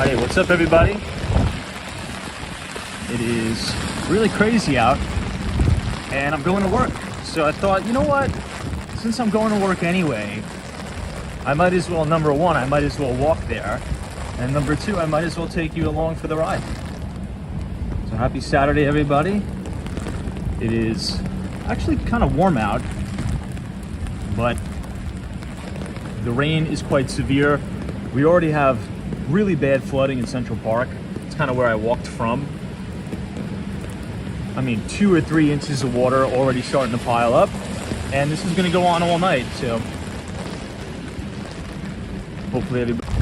Hey, what's up everybody? It is really crazy out and I'm going to work. So I thought, you know what? Since I'm going to work anyway, I might as well, number one, I might as well walk there. And number two, I might as well take you along for the ride. So happy Saturday, everybody. It is actually kind of warm out, but the rain is quite severe. We already have really bad flooding in Central Park. It's kind of where I walked from. I mean, 2 or 3 inches of water already starting to pile up, and this is going to go on all night. So hopefully everybody.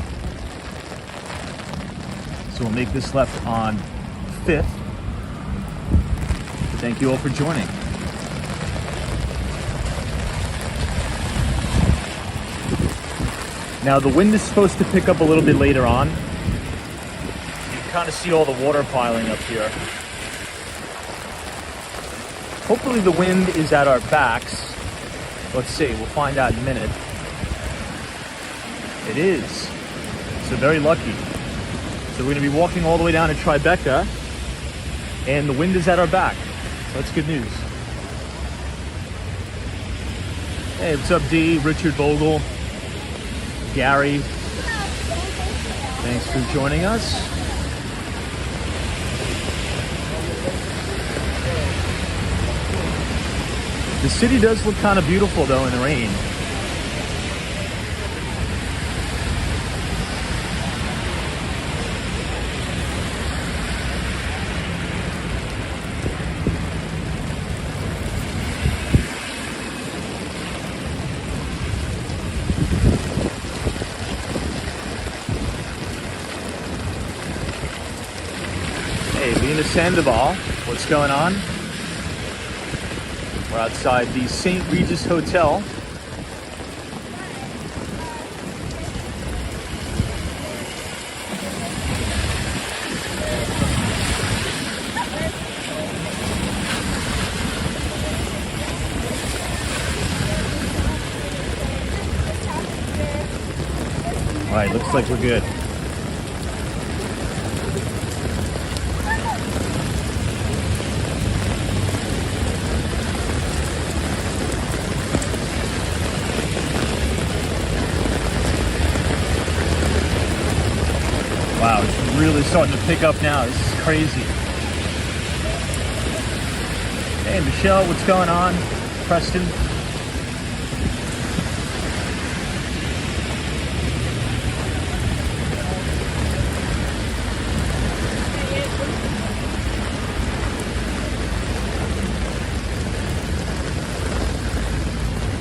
So we'll make this left on 5th. Thank you all for joining. Now the wind is supposed to pick up a little bit later on. You can kind of see all the water piling up here. Hopefully the wind is at our backs. Let's see, we'll find out in a minute. It is. So very lucky. So we're gonna be walking all the way down to Tribeca and the wind is at our back. So that's good news. Hey, what's up D, Richard Vogel, Gary, thanks for joining us. The city does look kind of beautiful though in the rain. Hey, Lena Sandoval, what's going on? We're outside the St. Regis Hotel. All right, looks like we're good. Wow, it's really starting to pick up now. This is crazy. Hey, Michelle, what's going on? Preston.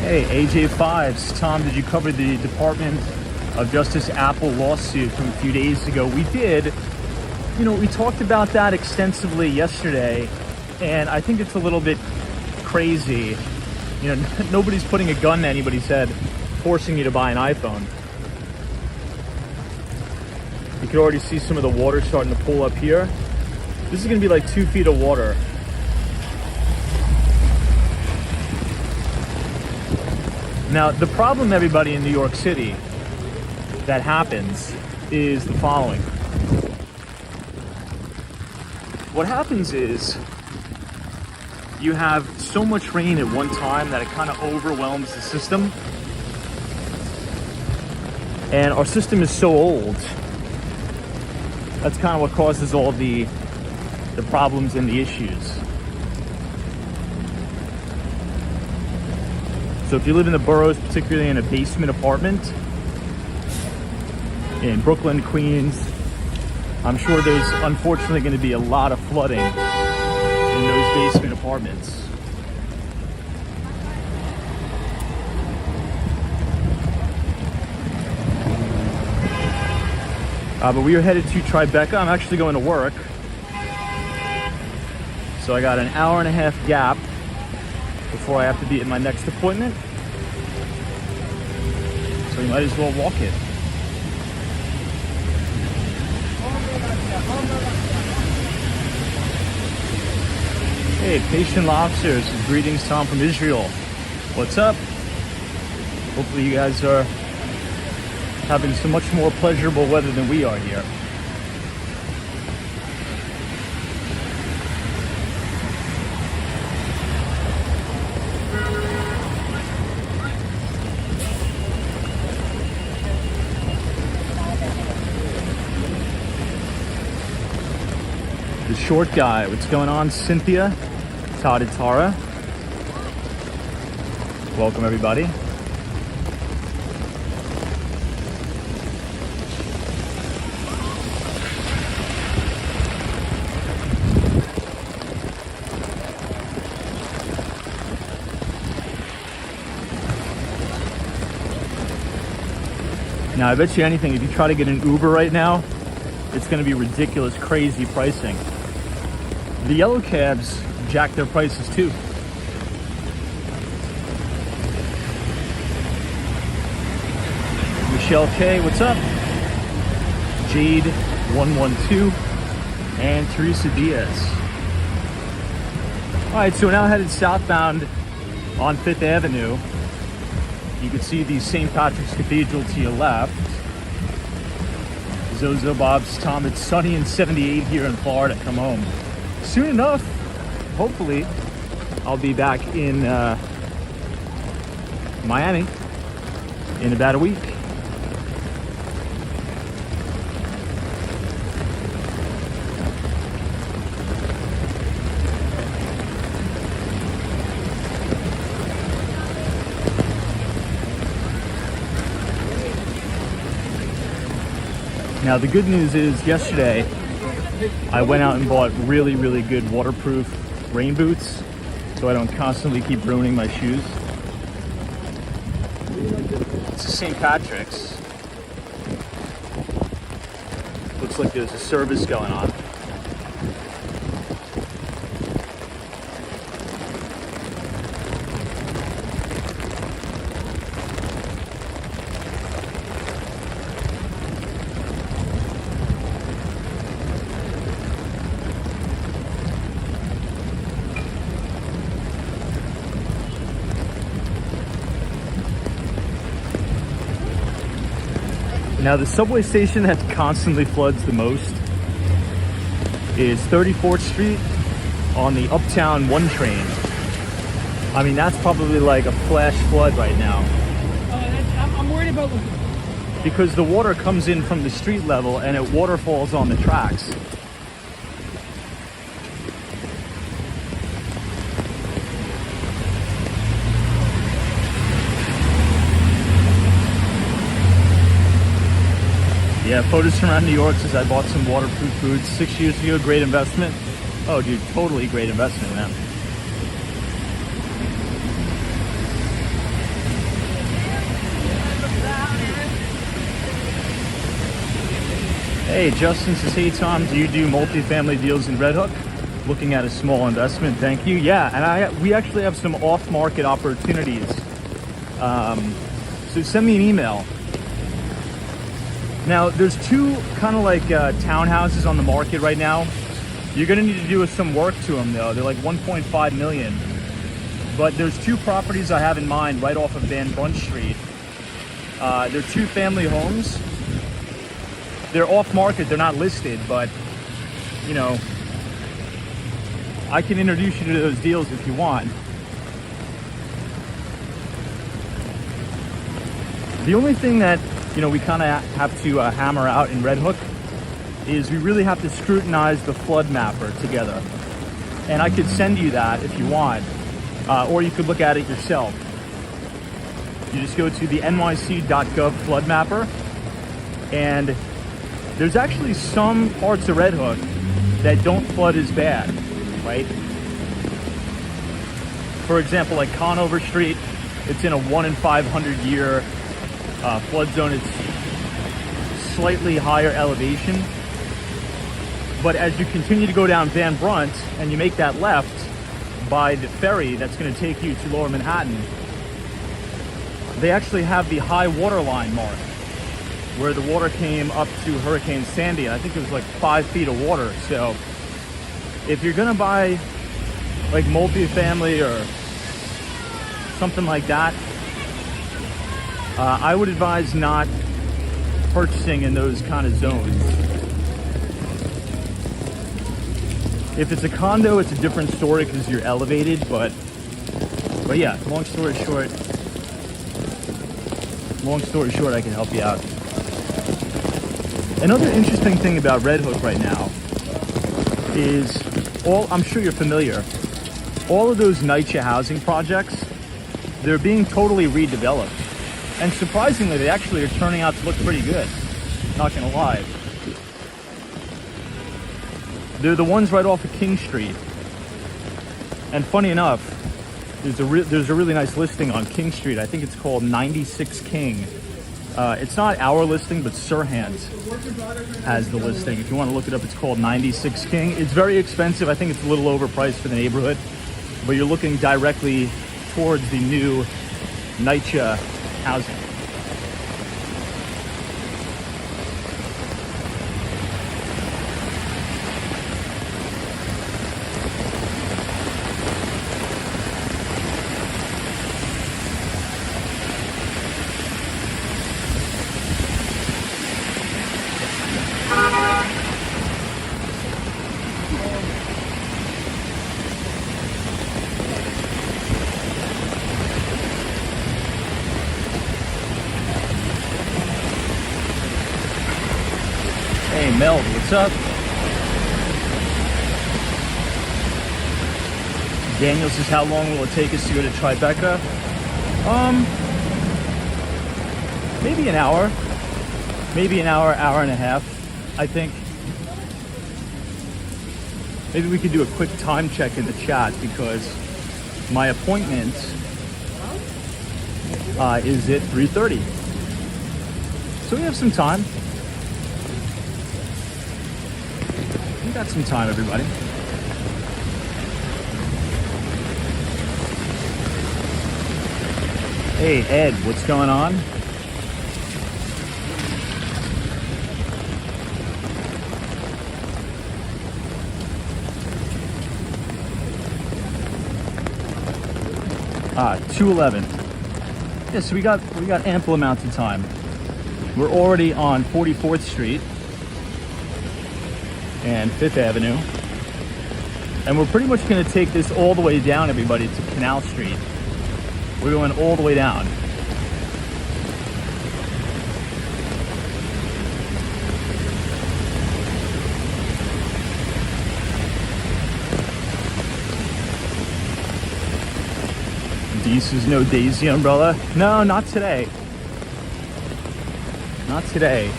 Hey, AJ5s. Tom, did you cover the Department of Justice Apple lawsuit from a few days ago? We did. You know, we talked about that extensively yesterday, and I think it's a little bit crazy. You know, nobody's putting a gun to anybody's head, forcing you to buy an iPhone. You can already see some of the water starting to pool up here. This is gonna be like 2 feet of water. Now, the problem, everybody, in New York City that happens is the following. What happens is you have so much rain at one time that it kind of overwhelms the system. And our system is so old. That's kind of what causes all the problems and the issues. So if you live in the boroughs, particularly in a basement apartment, in Brooklyn, Queens, I'm sure there's unfortunately going to be a lot of flooding in those basement apartments. But we are headed to Tribeca. I'm actually going to work. So I got an hour and a half gap before I have to be at my next appointment. So you might as well walk it. Hey, Patient Lobsters, greetings, Tom from Israel. What's up? Hopefully you guys are having so much more pleasurable weather than we are here. short guy. What's going on, Cynthia? Todd and Tara. Welcome, everybody. Now, I bet you anything, if you try to get an Uber right now, it's going to be ridiculous, crazy pricing. The yellow cabs jack their prices too. Michelle K, what's up? Jade 112 and Teresa Diaz. All right, so we're now headed southbound on 5th Avenue. You can see the St. Patrick's Cathedral to your left. Zozo Bob's Tom, it's sunny and 78 here in Florida. Come home. Soon enough, hopefully, I'll be back in Miami in about a week. Now, the good news is yesterday I went out and bought really, really good waterproof rain boots so I don't constantly keep ruining my shoes. It's a St. Patrick's. Looks like there's a service going on. Now, the subway station that constantly floods the most is 34th Street on the Uptown 1 train. I mean, that's probably like a flash flood right now. I'm worried about... Because the water comes in from the street level and it waterfalls on the tracks. Yeah, photos from around New York says I bought some waterproof boots 6 years ago. Great investment. Oh, dude, totally great investment, man. Hey, Justin says, hey, Tom, do you do multifamily deals in Red Hook? Looking at a small investment, thank you. Yeah, and we actually have some off-market opportunities. So send me an email. Now, there's two kind of like townhouses on the market right now. You're gonna need to do some work to them though. They're like 1.5 million. But there's two properties I have in mind right off of Van Brunt Street. They're two family homes. They're off market, they're not listed, but you know, I can introduce you to those deals if you want. The only thing that we kind of have to hammer out in Red Hook is we really have to scrutinize the flood mapper together. And I could send you that if you want, or you could look at it yourself. You just go to the nyc.gov flood mapper, and there's actually some parts of Red Hook that don't flood as bad, right? For example, like Conover Street, it's in a 1 in 500 year flood zone. It's slightly higher elevation, but as you continue to go down Van Brunt and you make that left by the ferry that's going to take you to Lower Manhattan, they actually have the high water line mark where the water came up to Hurricane Sandy. I think it was like 5 feet of water. So if you're gonna buy like multifamily or something like that, I would advise not purchasing in those kind of zones. If it's a condo, it's a different story because you're elevated, but yeah, long story short, I can help you out. Another interesting thing about Red Hook right now is I'm sure you're familiar, all of those NYCHA housing projects, they're being totally redeveloped. And surprisingly, they actually are turning out to look pretty good. Not gonna lie. They're the ones right off of King Street. And funny enough, there's a really nice listing on King Street. I think it's called 96 King. It's not our listing, but Sirhan's has the listing. If you want to look it up, it's called 96 King. It's very expensive. I think it's a little overpriced for the neighborhood, but you're looking directly towards the new NYCHA housing. Hey Mel, what's up? Daniel says, how long will it take us to go to Tribeca? Maybe an hour. Maybe an hour, hour and a half, I think. Maybe we could do a quick time check in the chat because my appointment is at 3:30. So we have some time. We got some time, everybody. Hey, Ed, what's going on? Ah, 2:11. Yeah, so we got ample amounts of time. We're already on 44th Street and 5th Avenue. And we're pretty much gonna take this all the way down, everybody, to Canal Street. We're going all the way down. Deese is no Daisy umbrella. No, not today. Not today.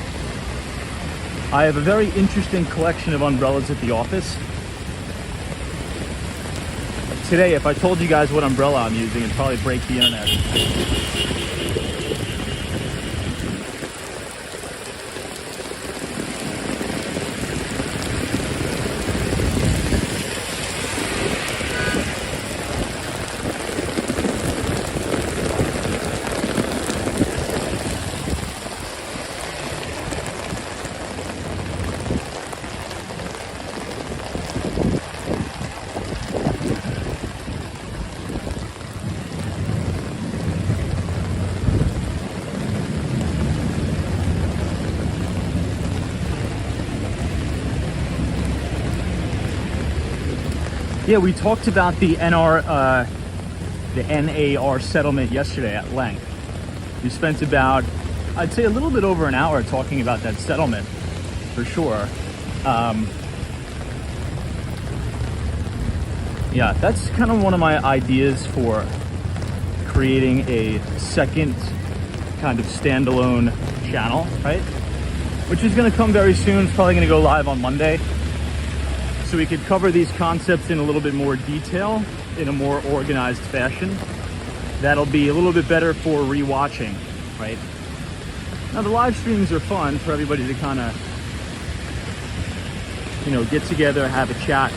I have a very interesting collection of umbrellas at the office. Today, if I told you guys what umbrella I'm using, it'd probably break the internet. Yeah, we talked about the NAR settlement yesterday at length. We spent about, I'd say, a little bit over an hour talking about that settlement, for sure. Yeah, that's kind of one of my ideas for creating a second kind of standalone channel, right? Which is going to come very soon. It's probably going to go live on Monday. So we could cover these concepts in a little bit more detail, in a more organized fashion. That'll be a little bit better for rewatching, right? Now the live streams are fun for everybody to kind of, you know, get together, have a chat.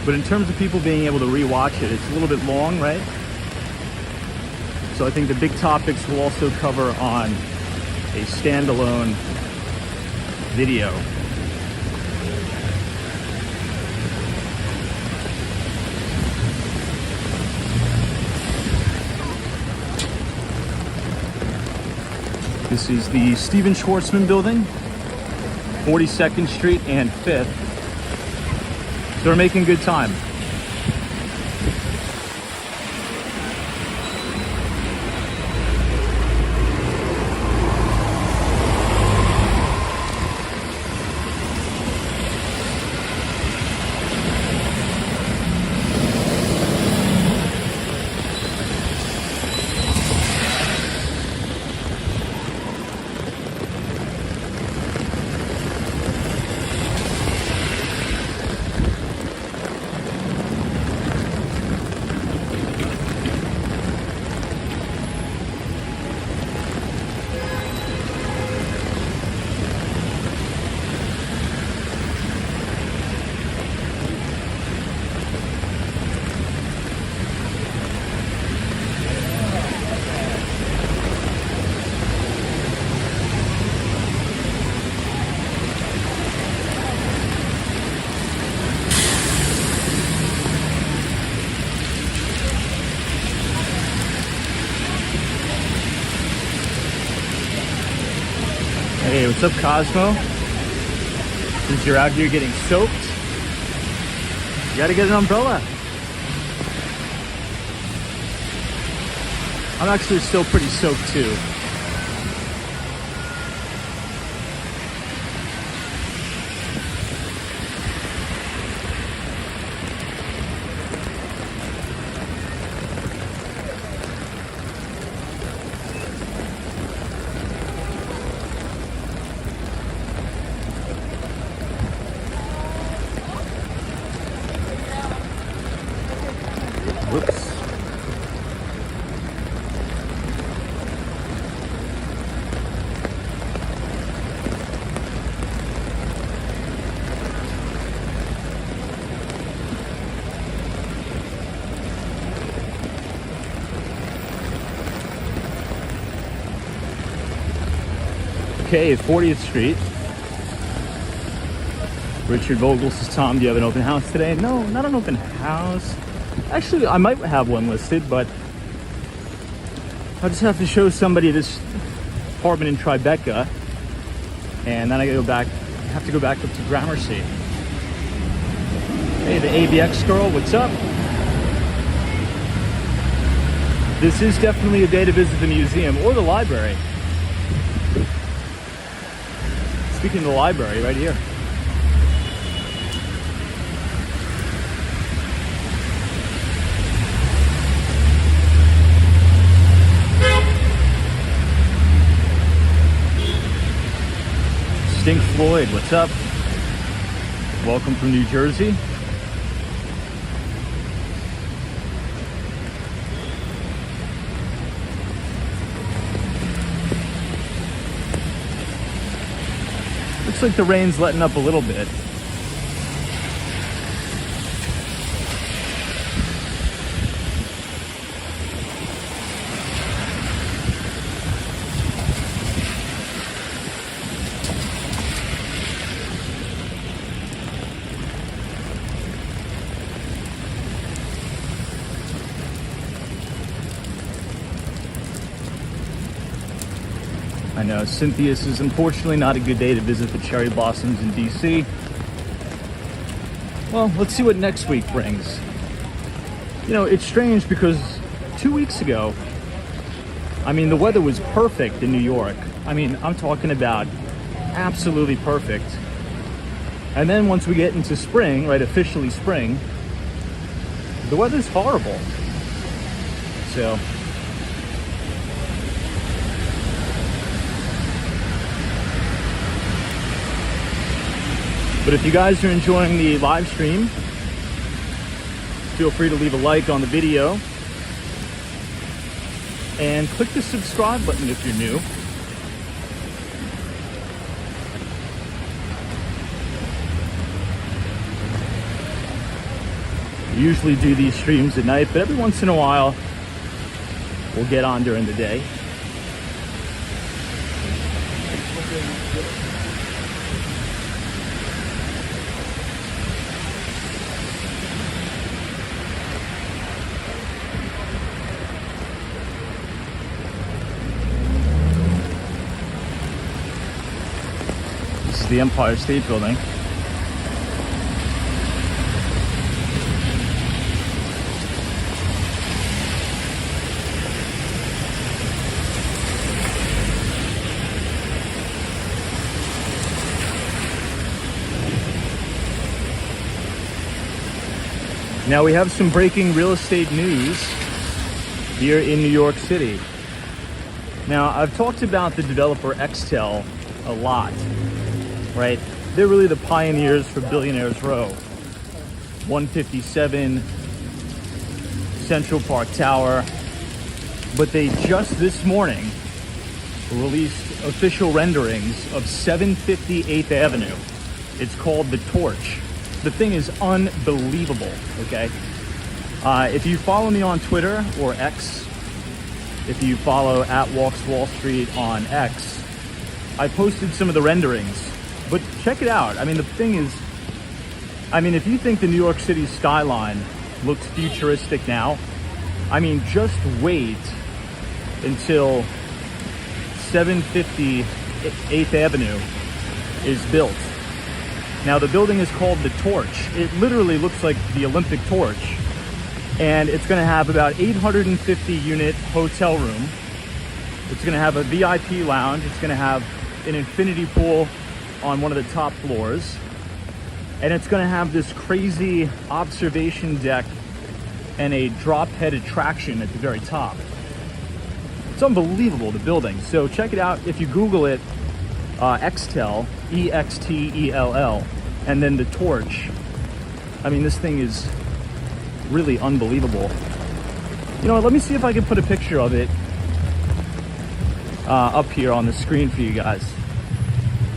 But in terms of people being able to rewatch it, it's a little bit long, right? So I think the big topics will also cover on a standalone video. This is the Stephen Schwartzman building, 42nd Street and 5th. So we're making good time. Hey, what's up, Cosmo? Since you're out here getting soaked, you gotta get an umbrella. I'm actually still pretty soaked too. Whoops. Okay, 40th Street. Richard Vogel says, Tom, do you have an open house today? No, not an open house. Actually, I might have one listed, but I just have to show somebody this apartment in Tribeca, and then I have to go back up to Gramercy. Hey, the ABX girl, what's up? This is definitely a day to visit the museum or the library. Speaking of the library, right here. Stink Floyd, what's up? Welcome from New Jersey. Looks like the rain's letting up a little bit. I know, Cynthia's is unfortunately not a good day to visit the cherry blossoms in DC. Well, let's see what next week brings. You know, it's strange because 2 weeks ago, I mean, the weather was perfect in New York. I mean, I'm talking about absolutely perfect. And then once we get into spring, right, officially spring, the weather's horrible. So, but if you guys are enjoying the live stream, feel free to leave a like on the video and click the subscribe button if you're new. We usually do these streams at night, but every once in a while, we'll get on during the day. The Empire State Building. Now we have some breaking real estate news here in New York City. Now I've talked about the developer Extel a lot. Right? They're really the pioneers for Billionaires Row. 157, Central Park Tower. But they just this morning released official renderings of 750 8th Avenue. It's called The Torch. The thing is unbelievable, okay? If you follow me on Twitter or X, if you follow @WalksWallStreet on X, I posted some of the renderings. But check it out. I mean, the thing is, I mean, if you think the New York City skyline looks futuristic now, I mean, just wait until 750 8th Avenue is built. Now the building is called the Torch. It literally looks like the Olympic torch. And it's gonna have about 850 unit hotel room. It's gonna have a VIP lounge. It's gonna have an infinity pool on one of the top floors. And it's gonna have this crazy observation deck and a drop head attraction at the very top. It's unbelievable, the building. So check it out. If you Google it, Extell, E-X-T-E-L-L, and then the Torch. I mean, this thing is really unbelievable. You know what, let me see if I can put a picture of it up here on the screen for you guys.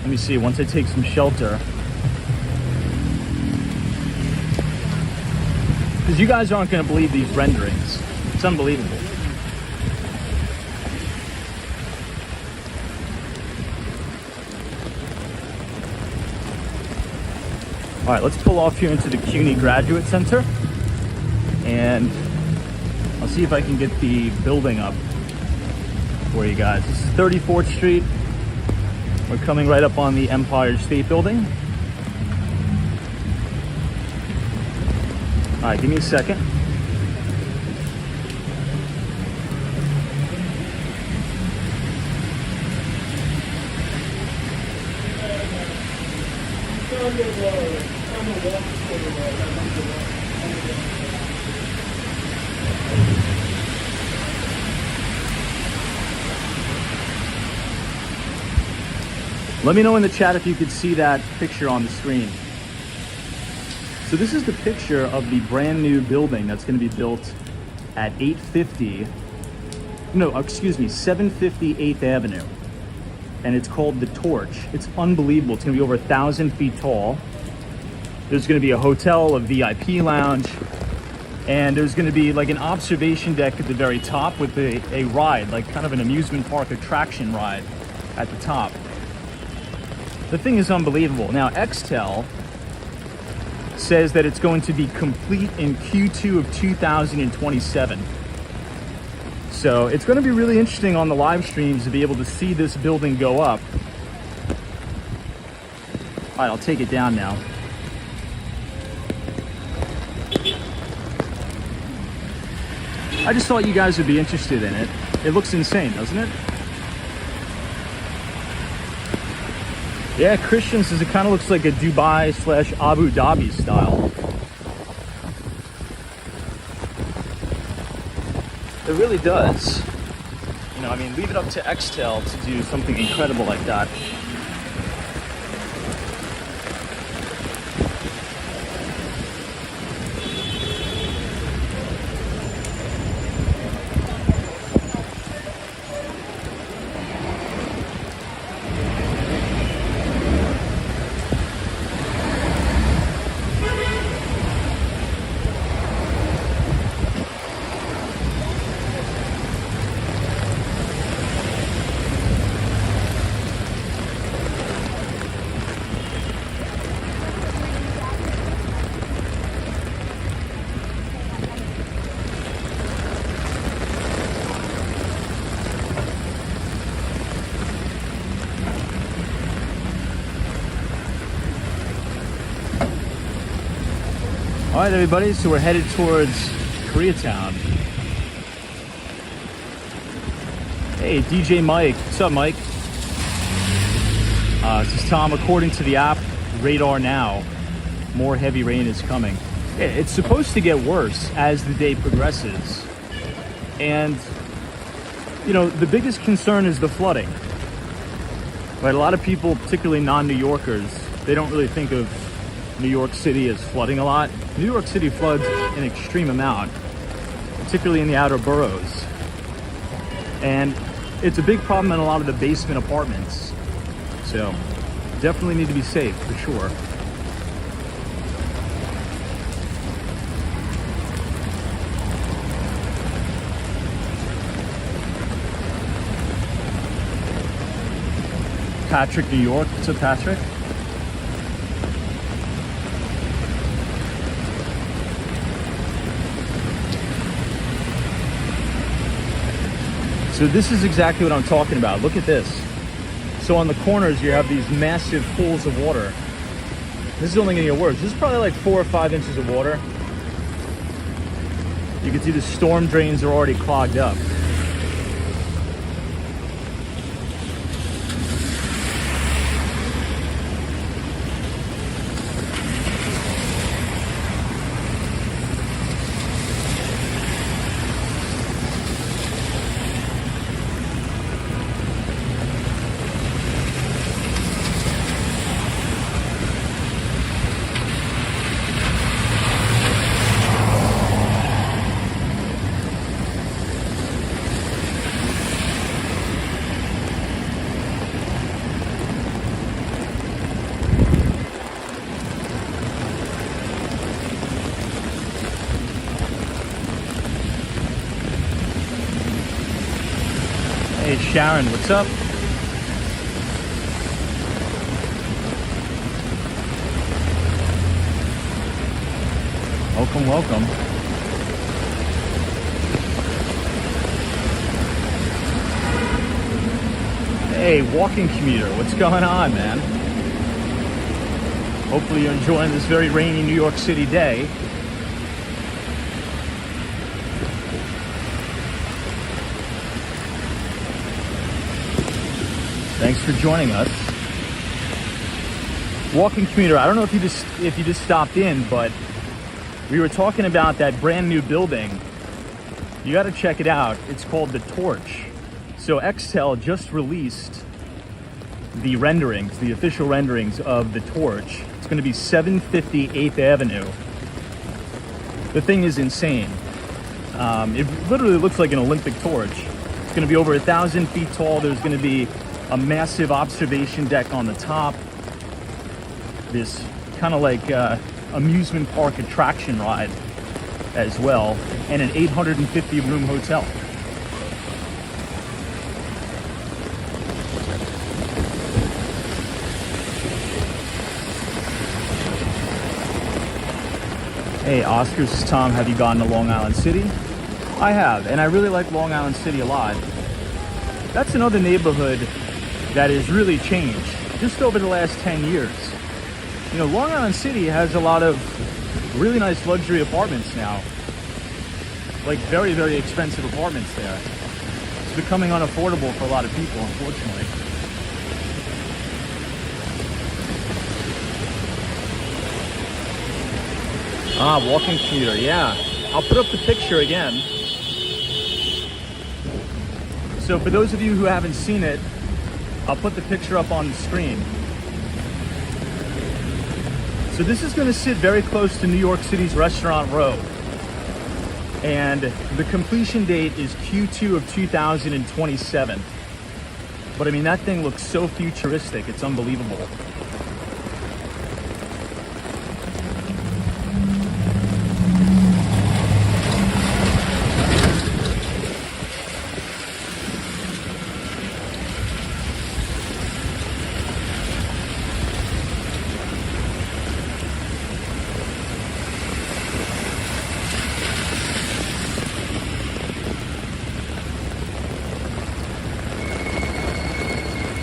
Let me see, once I take some shelter. Because you guys aren't gonna believe these renderings. It's unbelievable. All right, let's pull off here into the CUNY Graduate Center, and I'll see if I can get the building up for you guys. This is 34th Street. We're coming right up on the Empire State Building. All right, give me a second. Let me know in the chat if you could see that picture on the screen. So this is the picture of the brand new building that's going to be built at 750 8th Avenue. And it's called the Torch. It's unbelievable. It's going to be over 1,000 feet tall. There's going to be a hotel, a VIP lounge, and there's going to be like an observation deck at the very top with a ride, like kind of an amusement park attraction ride at the top. The thing is unbelievable. Now, Extell says that it's going to be complete in Q2 of 2027. So it's going to be really interesting on the live streams to be able to see this building go up. All right, I'll take it down now. I just thought you guys would be interested in it. It looks insane, doesn't it? Yeah, Christian says it kind of looks like a Dubai / Abu Dhabi style. It really does. You know, I mean, leave it up to Extell to do something incredible like that. All right, everybody, so we're headed towards Koreatown. Hey, DJ Mike. What's up, Mike? This is Tom. According to the app, radar now, more heavy rain is coming. It's supposed to get worse as the day progresses. And, you know, the biggest concern is the flooding. Right? A lot of people, particularly non-New Yorkers, they don't really think of New York City as flooding a lot. New York City floods an extreme amount, particularly in the outer boroughs. And it's a big problem in a lot of the basement apartments. So definitely need to be safe for sure. Patrick, New York. What's up, Patrick? So this is exactly what I'm talking about. Look at this. So on the corners, you have these massive pools of water. This is only gonna get worse. This is probably like 4 or 5 inches of water. You can see the storm drains are already clogged up. Hey Sharon, what's up? Welcome, welcome. Hey, walking commuter, what's going on, man? Hopefully you're enjoying this very rainy New York City day. Thanks for joining us. Walking commuter, I don't know if you just stopped in, but we were talking about that brand new building. You got to check it out. It's called The Torch. So Extel just released the renderings, the official renderings of The Torch. It's going to be 750 8th Avenue. The thing is insane. It literally looks like an Olympic torch. It's going to be over 1,000 feet tall. There's going to be a massive observation deck on the top. This kind of like amusement park attraction ride as well, and an 850 room hotel. Hey, Oscar, this is Tom. Have you gone to Long Island City? I have, and I really like Long Island City a lot. That's another neighborhood that has really changed just over the last 10 years. You know, Long Island City has a lot of really nice luxury apartments now. Like very, very expensive apartments there. It's becoming unaffordable for a lot of people, unfortunately. Ah, walking commuter, yeah. I'll put up the picture again. So for those of you who haven't seen it, I'll put the picture up on the screen. So this is going to sit very close to New York City's Restaurant Row. And the completion date is Q2 of 2027. But I mean, that thing looks so futuristic, it's unbelievable.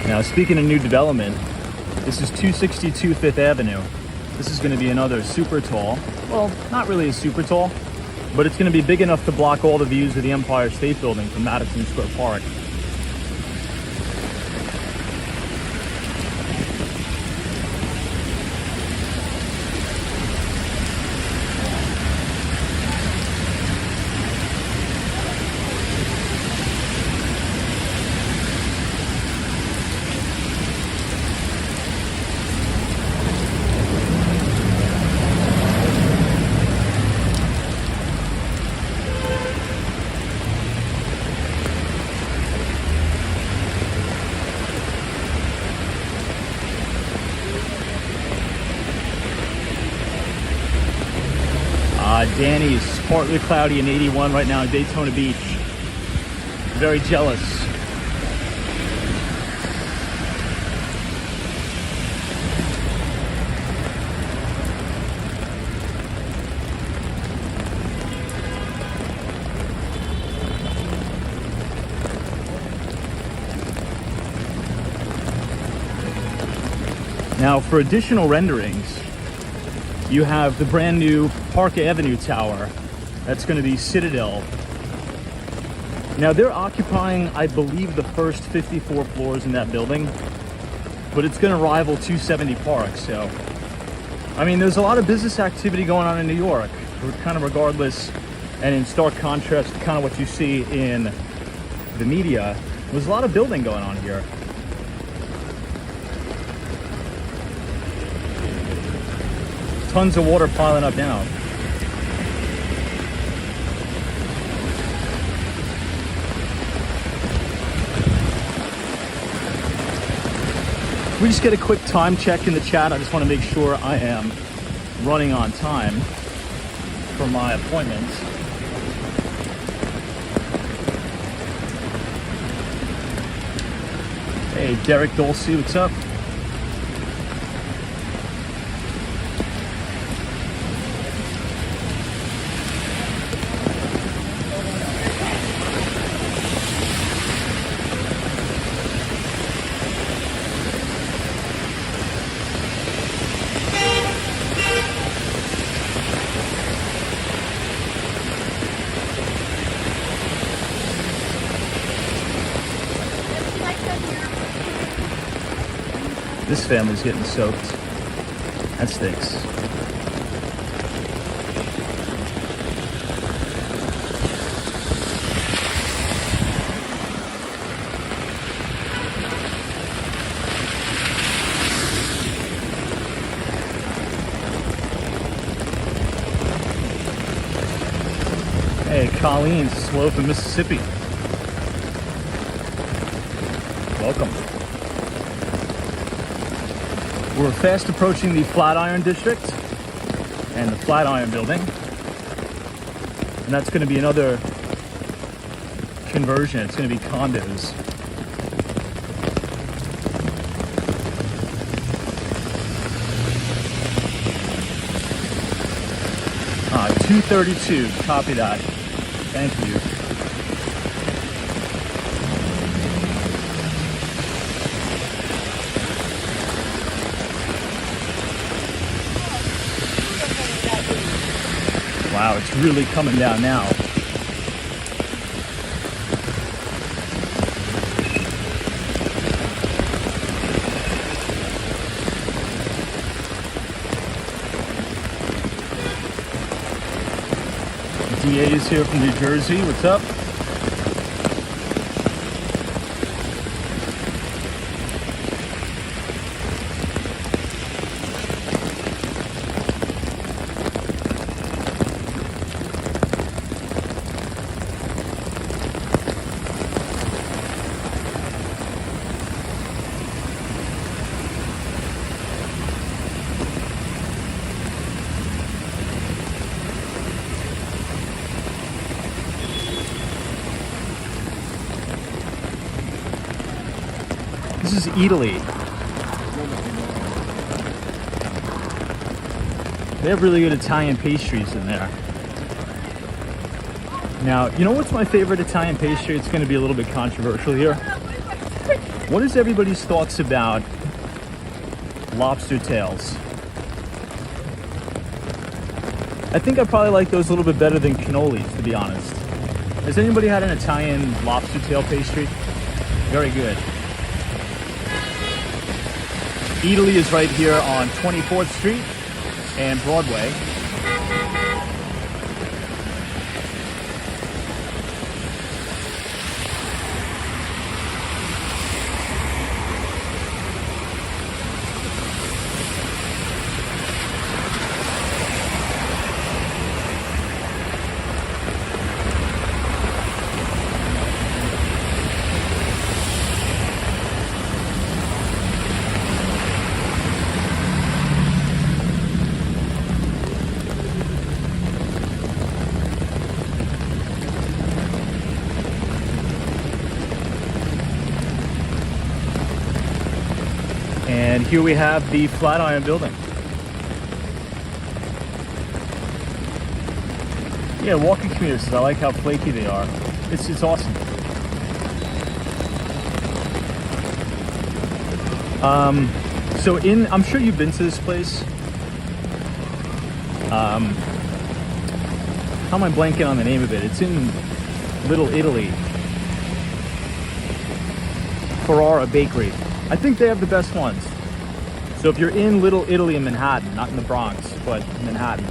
Now, speaking of new development, this is 262 5th Avenue. This is going to be another super tall. Well, not really a super tall, but it's going to be big enough to block all the views of the Empire State Building from Madison Square Park. Danny's partly cloudy and 81 right now in Daytona Beach. Very jealous. Now, for additional renderings, you have the brand new Park Avenue Tower. That's going to be Citadel. Now, they're occupying, I believe, the first 54 floors in that building, but it's going to rival 270 Park. So, I mean, there's a lot of business activity going on in New York, kind of regardless, and in stark contrast to kind of what you see in the media. There's a lot of building going on here. Tons of water piling up now. We just get a quick time check in the chat. I just want to make sure I am running on time for my appointment. Hey, Derek Dolce, what's up? This family's getting soaked. That stinks. Hey, Colleen, Slope in Mississippi. Welcome. We're fast approaching the Flatiron District and the Flatiron Building. And that's going to be another conversion. It's going to be condos. Ah, 232. Copy that. Thank you. Wow, it's really coming down now. DA is here from New Jersey. What's up? This is Italy. They have really good Italian pastries in there. Now, you know what's my favorite Italian pastry? It's going to be a little bit controversial here. What is everybody's thoughts about lobster tails? I think I probably like those a little bit better than cannolis, to be honest. Has anybody had an Italian lobster tail pastry? Very good. Italy is right here on 24th Street and Broadway. And here we have the Flatiron Building. Yeah, walking commuters, I like how flaky they are. It's awesome. So I'm sure you've been to this place. How am I blanking on the name of it? It's in Little Italy. Ferrara Bakery. I think they have the best ones. So if you're in Little Italy in Manhattan, not in the Bronx, but Manhattan,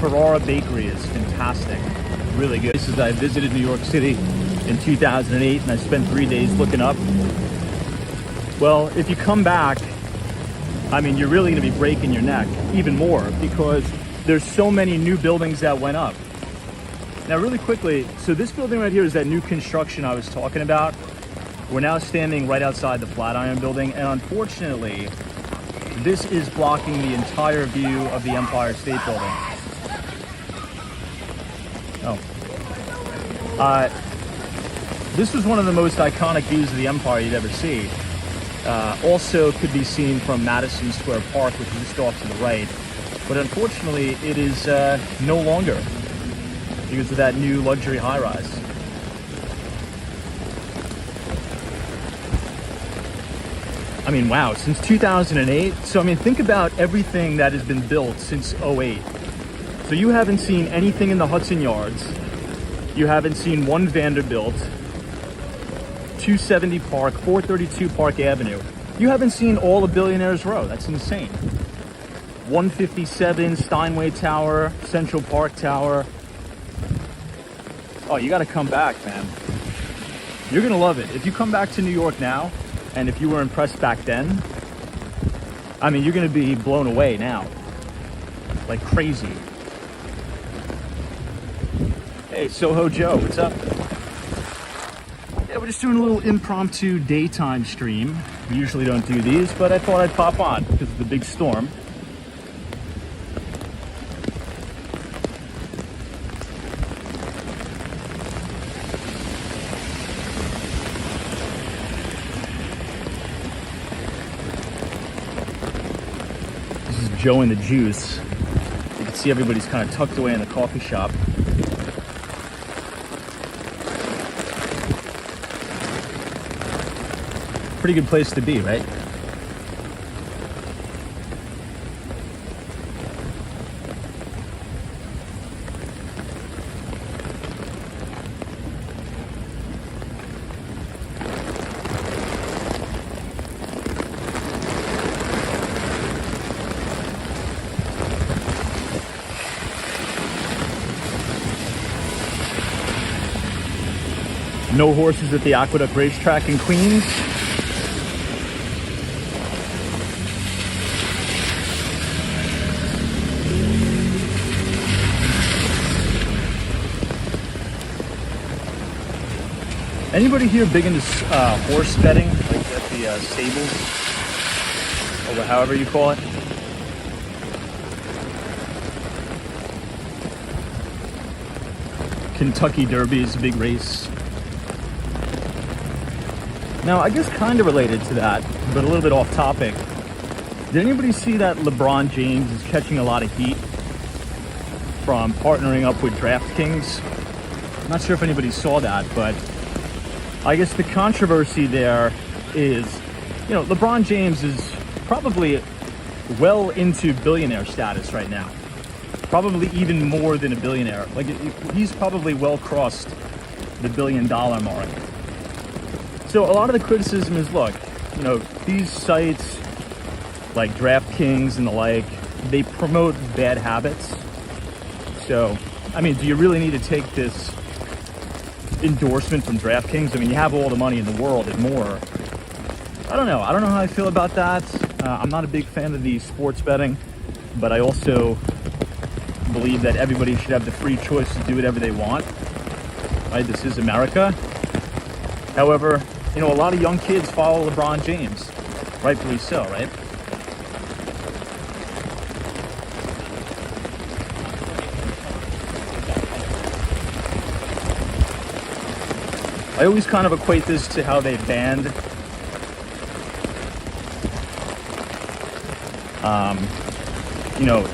Ferrara Bakery is fantastic. Really good. This is, I visited New York City in 2008 and I spent 3 days looking up. Well, if you come back, I mean, you're really gonna be breaking your neck even more because there's so many new buildings that went up. Now, really quickly, so this building right here is that new construction I was talking about. We're now standing right outside the Flatiron building, and unfortunately, this is blocking the entire view of the Empire State Building. Oh. This was one of the most iconic views of the Empire you'd ever see. Also could be seen from Madison Square Park, which is just off to the right. But unfortunately, it is no longer because of that new luxury high-rise. I mean, wow, since 2008. So, I mean, think about everything that has been built since '08. So you haven't seen anything in the Hudson Yards. You haven't seen one Vanderbilt, 270 Park, 432 Park Avenue. You haven't seen all of Billionaires Row. That's insane. 157 Steinway Tower, Central Park Tower. Oh, you got to come back, man. You're going to love it. If you come back to New York now, and if you were impressed back then, I mean, you're going to be blown away now. Like crazy. Hey, Soho Joe, what's up? Yeah, we're just doing a little impromptu daytime stream. We usually don't do these, but I thought I'd pop on because of the big storm. Joe and the Juice. You can see everybody's kind of tucked away in the coffee shop. Pretty good place to be, right? No horses at the Aqueduct Racetrack in Queens. Anybody here big into horse betting, like at the stables, or however you call it? Kentucky Derby is a big race. Now, I guess kind of related to that, but a little bit off topic. Did anybody see that LeBron James is catching a lot of heat from partnering up with DraftKings? I'm not sure if anybody saw that, but I guess the controversy there is, you know, LeBron James is probably well into billionaire status right now. Probably even more than a billionaire. Like, he's probably well crossed the $1 billion mark. So a lot of the criticism is, look, you know, these sites like DraftKings and the like, they promote bad habits. So, I mean, do you really need to take this endorsement from DraftKings? I mean, you have all the money in the world and more. I don't know how I feel about that. I'm not a big fan of the sports betting, but I also believe that everybody should have the free choice to do whatever they want. Right? This is America. However, you know, a lot of young kids follow LeBron James, rightfully so, right? I always kind of equate this to how they banned you know,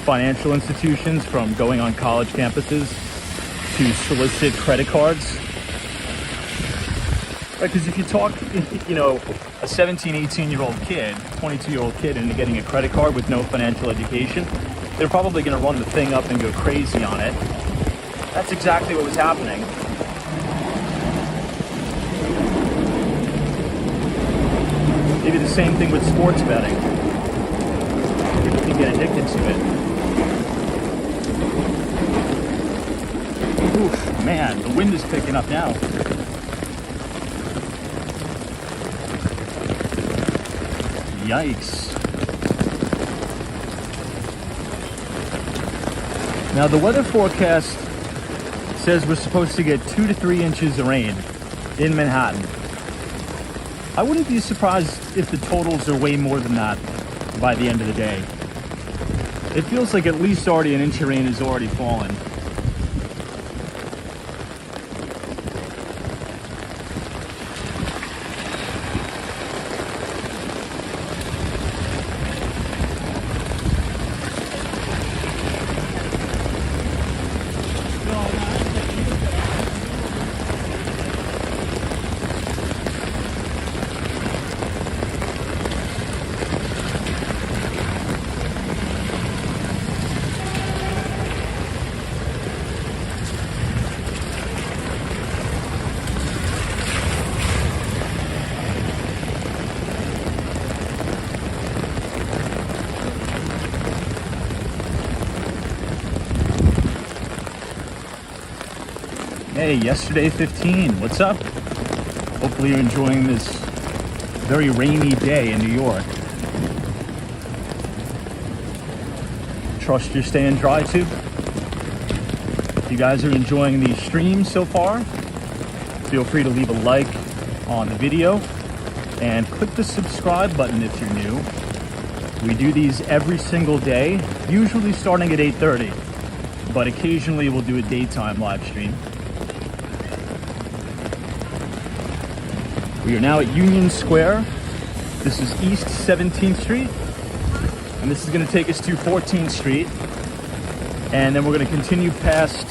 financial institutions from going on college campuses to solicit credit cards. Because if you talk, you know, a 17, 18-year-old kid, 22-year-old kid into getting a credit card with no financial education, they're probably going to run the thing up and go crazy on it. That's exactly what was happening. Maybe the same thing with sports betting. People can get addicted to it. Oof, man, the wind is picking up now. Yikes. Now the weather forecast says we're supposed to get 2 to 3 inches of rain in Manhattan. I wouldn't be surprised if the totals are way more than that by the end of the day. It feels like at least already an inch of rain has already fallen. Hey, yesterday 15, what's up? Hopefully you're enjoying this very rainy day in New York. Trust you're staying dry too. If you guys are enjoying these streams so far, feel free to leave a like on the video and click the subscribe button if you're new. We do these every single day, usually starting at 8:30, but occasionally we'll do a daytime live stream. We are now at Union Square. This is East 17th Street. And this is gonna take us to 14th Street. And then we're gonna continue past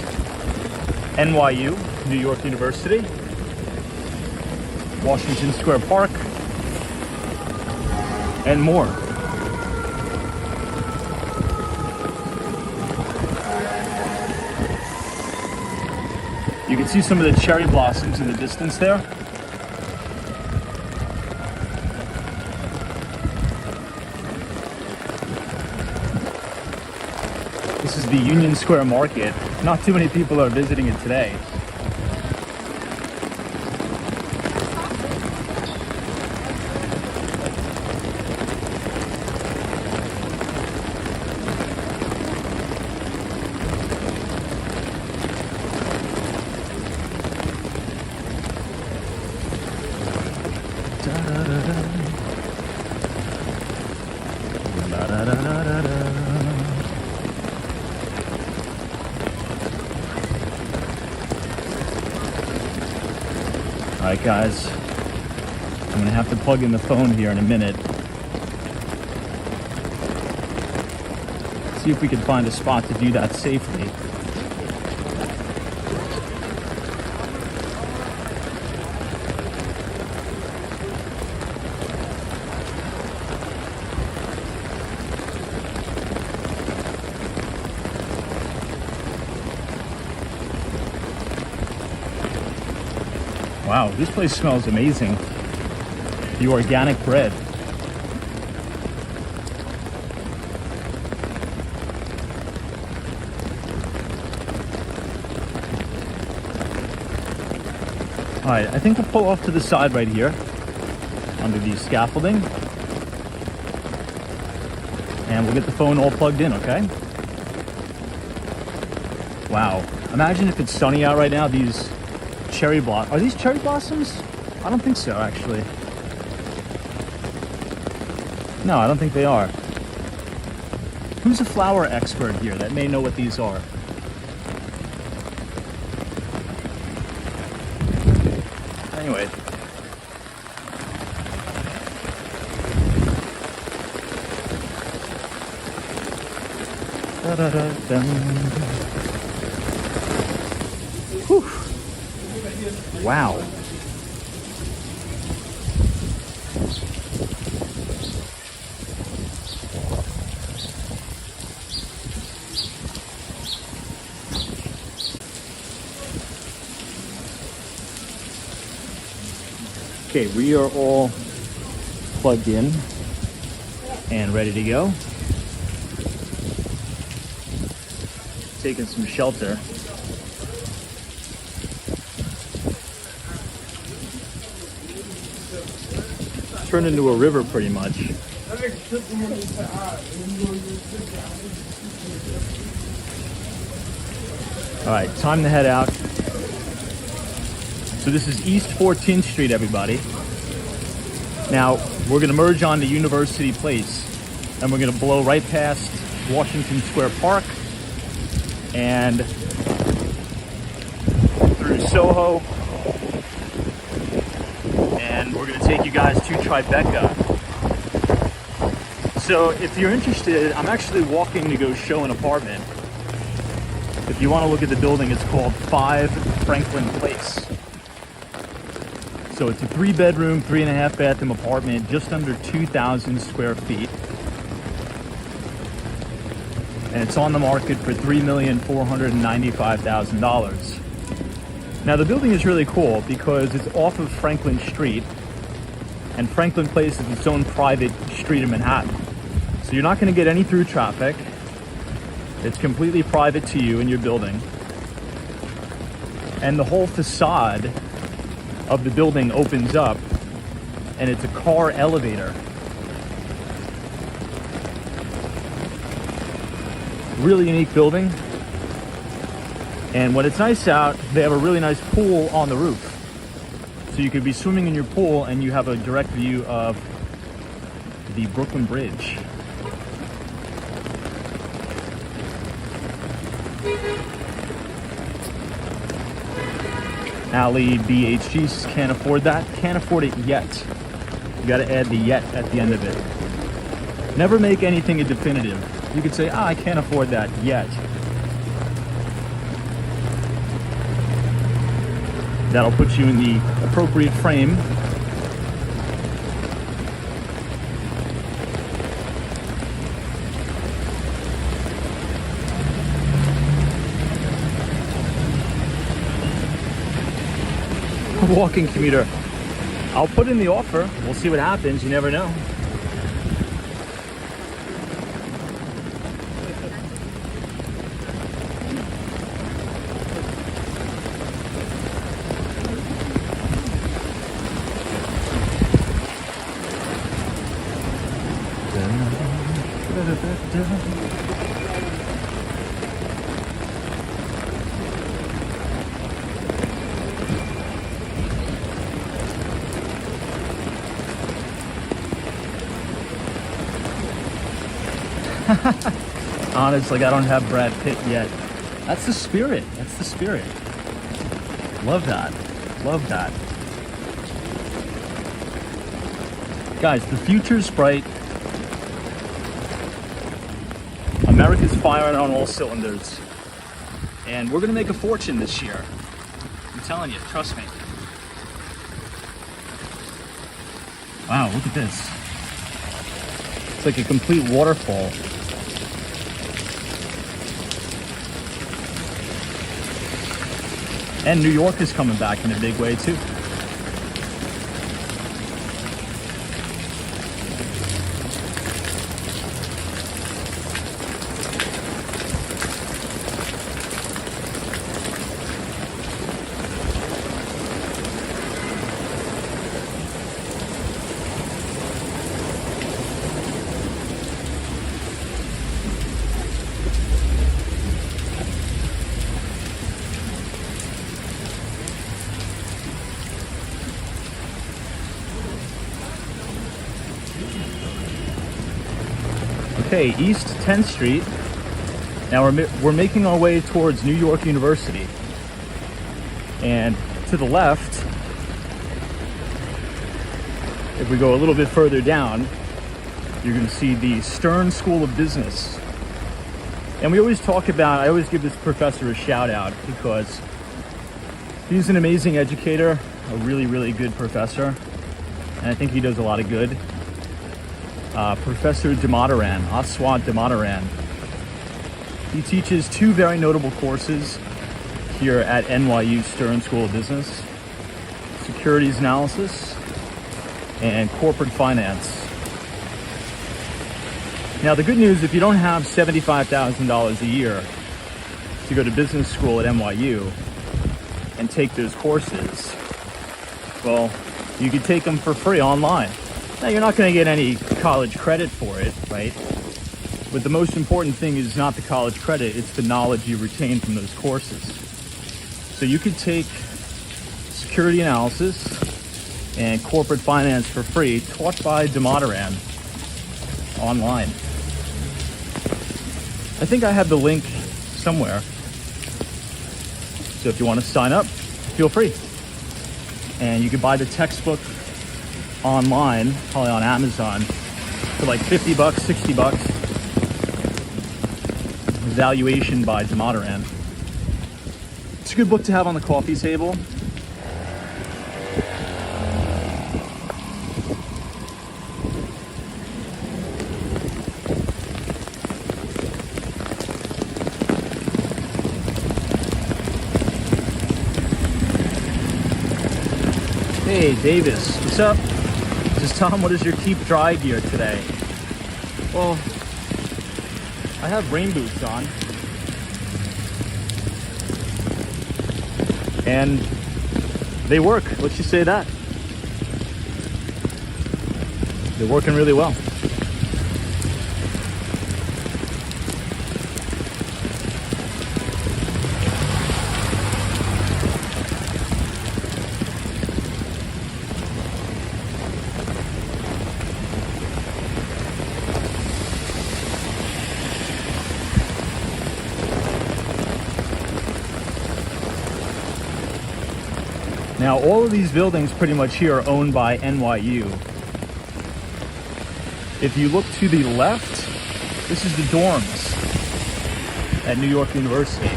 NYU, New York University, Washington Square Park, and more. You can see some of the cherry blossoms in the distance there. This is the Union Square Market. Not too many people are visiting it today. Alright guys, I'm gonna have to plug in the phone here in a minute. See if we can find a spot to do that safely. Wow, this place smells amazing. The organic bread. All right, I think we'll pull off to the side right here under the scaffolding. And we'll get the phone all plugged in, okay? Wow, imagine if it's sunny out right now, these cherry blossoms. Are these cherry blossoms? I don't think so, actually. No, I don't think they are. Who's a flower expert here that may know what these are? Anyway. Whew. Wow. Okay, we are all plugged in and ready to go. Taking some shelter. Turned into a river pretty much. All right, time to head out. So this is East 14th Street, everybody. Now, we're gonna merge onto University Place, and we're gonna blow right past Washington Square Park and through Soho. And we're gonna take you guys to Tribeca. So if you're interested, I'm actually walking to go show an apartment. If you wanna look at the building, it's called 5 Franklin Place. So it's a 3-bedroom, 3.5 bathroom apartment, just under 2,000 square feet. And it's on the market for $3,495,000. Now the building is really cool because it's off of Franklin Street, and Franklin Place is its own private street in Manhattan. So you're not gonna get any through traffic. It's completely private to you and your building. And the whole facade of the building opens up, and it's a car elevator. Really unique building. And when it's nice out, they have a really nice pool on the roof. So you could be swimming in your pool and you have a direct view of the Brooklyn Bridge. Alley BHGs can't afford that. Can't afford it yet. You gotta add the yet at the end of it. Never make anything a definitive. You could say, I can't afford that yet. That'll put you in the appropriate frame. Walking commuter. I'll put in the offer. We'll see what happens. You never know. Honestly, I don't have Brad Pitt yet. That's the spirit. That's the spirit. Love that. Love that. Guys, the future's bright. America's firing on all cylinders. And we're gonna make a fortune this year. I'm telling you, trust me. Wow, look at this. It's like a complete waterfall. And New York is coming back in a big way too. Okay, East 10th Street. Now we're making our way towards New York University. And to the left, if we go a little bit further down, you're going to see the Stern School of Business. And we always talk about, I always give this professor a shout out because he's an amazing educator, a really, really good professor. and I think he does a lot of good. Professor Damodaran, Aswad Damodaran. He teaches two very notable courses here at NYU Stern School of Business: securities analysis and corporate finance. Now, the good news, if you don't have $75,000 a year to go to business school at NYU and take those courses, well, you could take them for free online. Now, you're not going to get any college credit for it, right? But the most important thing is not the college credit, it's the knowledge you retain from those courses. So you could take security analysis and corporate finance for free, taught by Damodaran online. I think I have the link somewhere. So if you want to sign up, feel free. And you can buy the textbook online, probably on Amazon, for like $50, $60. Evaluation by Damodaran. It's a good book to have on the coffee table. Hey Davis, what's up? Just Tom, what is your keep dry gear today? Well, I have rain boots on. And they work, let's just say that. They're working really well. Now, all of these buildings pretty much here are owned by NYU. If you look to the left, this is the dorms at New York University.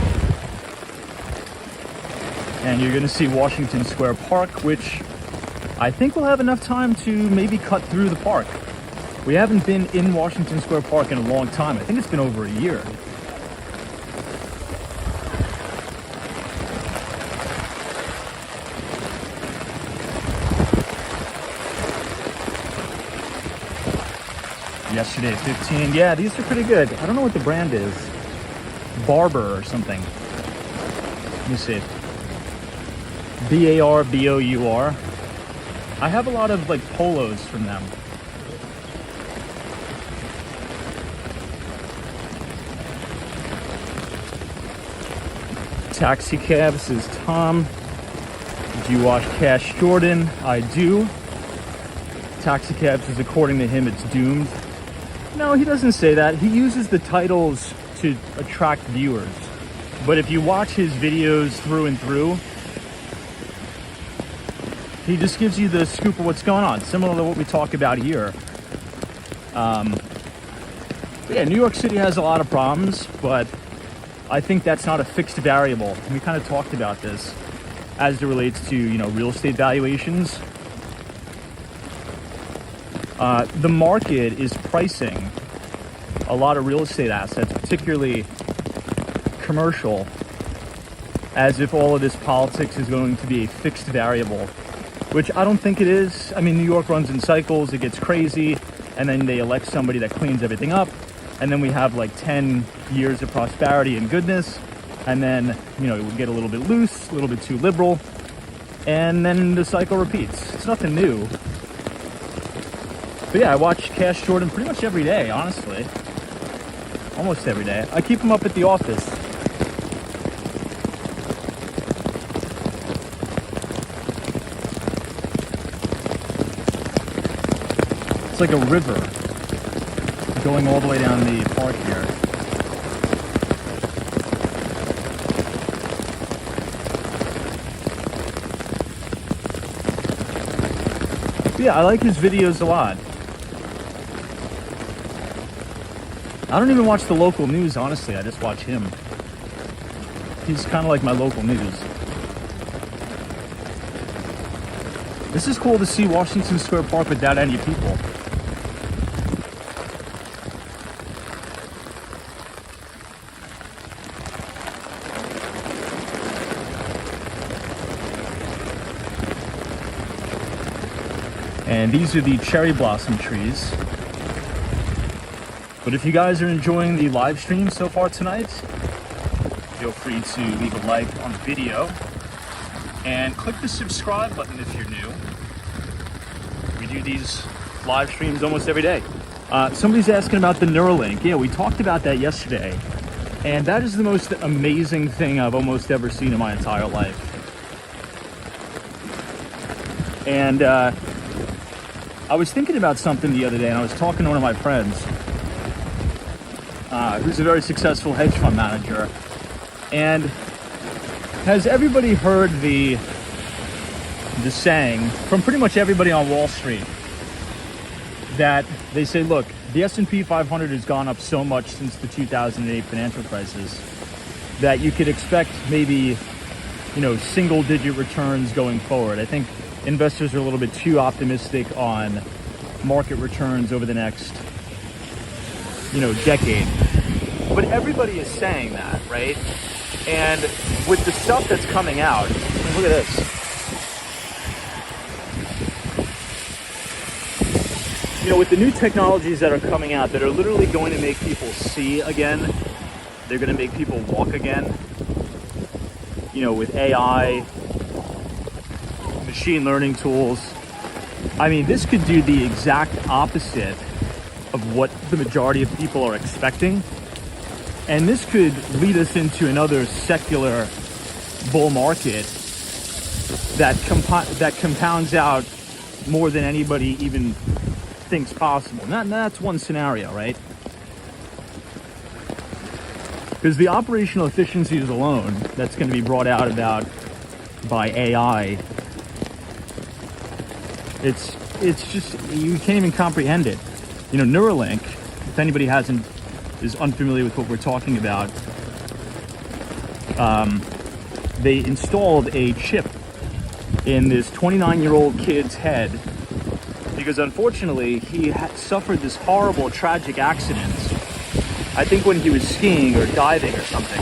And you're gonna see Washington Square Park, which I think we'll have enough time to maybe cut through the park. We haven't been in Washington Square Park in a long time. I think it's been over a year. Yesterday at 15. Yeah, these are pretty good. I don't know what the brand is. Barbour or something. Let me see. B-A-R-B-O-U-R. I have a lot of like polos from them. Taxi cab, says Tom. Do you watch Cash Jordan? I do. Taxi cab says according to him it's doomed. No, he doesn't say that. He uses the titles to attract viewers. But if you watch his videos through and through, he just gives you the scoop of what's going on, similar to what we talk about here. Yeah, New York City has a lot of problems, but I think that's not a fixed variable. We kind of talked about this as it relates to, you know, real estate valuations. The market is pricing a lot of real estate assets, particularly commercial, as if all of this politics is going to be a fixed variable, which I don't think it is. I mean, New York runs in cycles, it gets crazy, and then they elect somebody that cleans everything up, and then we have like 10 years of prosperity and goodness, and then, you know, it would get a little bit loose, a little bit too liberal, and then the cycle repeats. It's nothing new. But yeah, I watch Cash Jordan pretty much every day, honestly. Almost every day. I keep him up at the office. It's like a river going all the way down the park here. But yeah, I like his videos a lot. I don't even watch the local news, honestly. I just watch him. He's kind of like my local news. This is cool to see Washington Square Park without any people. And these are the cherry blossom trees. But if you guys are enjoying the live stream so far tonight, feel free to leave a like on the video and click the subscribe button if you're new. We do these live streams almost every day. Somebody's asking about the Neuralink. Yeah, we talked about that yesterday. And that is the most amazing thing I've almost ever seen in my entire life. And I was thinking about something the other day, and I was talking to one of my friends who's a very successful hedge fund manager. And has everybody heard the saying from pretty much everybody on Wall Street that they say, look, the S&P 500 has gone up so much since the 2008 financial crisis that you could expect maybe, single-digit returns going forward. I think investors are a little bit too optimistic on market returns over the next, decade. But everybody is saying that, right? And with the stuff that's coming out, look at this. With the new technologies that are coming out that are literally going to make people see again, they're going to make people walk again. With AI, machine learning tools. I mean, this could do the exact opposite of what the majority of people are expecting. And this could lead us into another secular bull market that compounds out more than anybody even thinks possible. That's one scenario, right? Because the operational efficiencies alone that's going to be brought out by AI, it's just, you can't even comprehend it. Neuralink, if anybody is unfamiliar with what we're talking about, they installed a chip in this 29-year-old kid's head because unfortunately he suffered this horrible, tragic accident. I think when he was skiing or diving or something.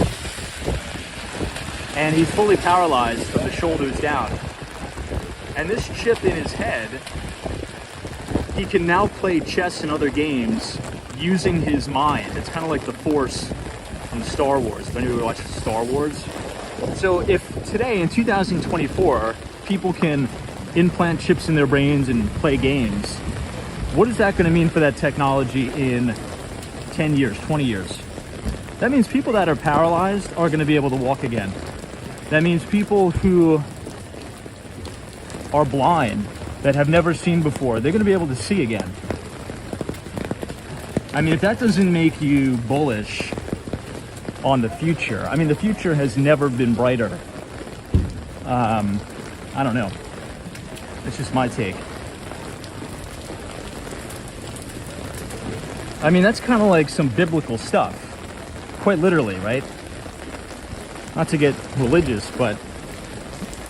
And he's fully paralyzed from the shoulders down. And this chip in his head, he can now play chess and other games using his mind. It's kind of like the Force from Star Wars. If anybody watches Star Wars. So if today in 2024, people can implant chips in their brains and play games, what is that going to mean for that technology in 10 years, 20 years? That means people that are paralyzed are going to be able to walk again. That means people who are blind, that have never seen before, they're going to be able to see again. I mean, if that doesn't make you bullish on the future, I mean, the future has never been brighter. I don't know. It's just my take. I mean, that's kind of like some biblical stuff. Quite literally, right? Not to get religious, but,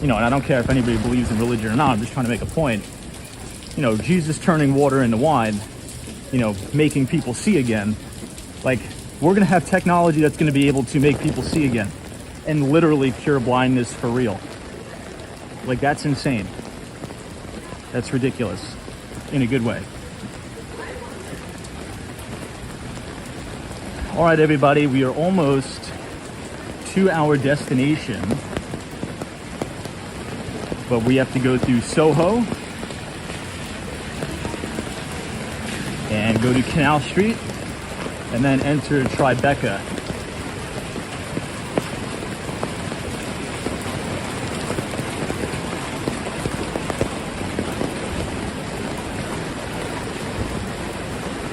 and I don't care if anybody believes in religion or not, I'm just trying to make a point. Jesus turning water into wine, making people see again. Like, we're going to have technology that's going to be able to make people see again and literally cure blindness for real. Like, that's insane. That's ridiculous in a good way. All right, everybody, we are almost to our destination, but we have to go through Soho and go to Canal Street and then enter Tribeca.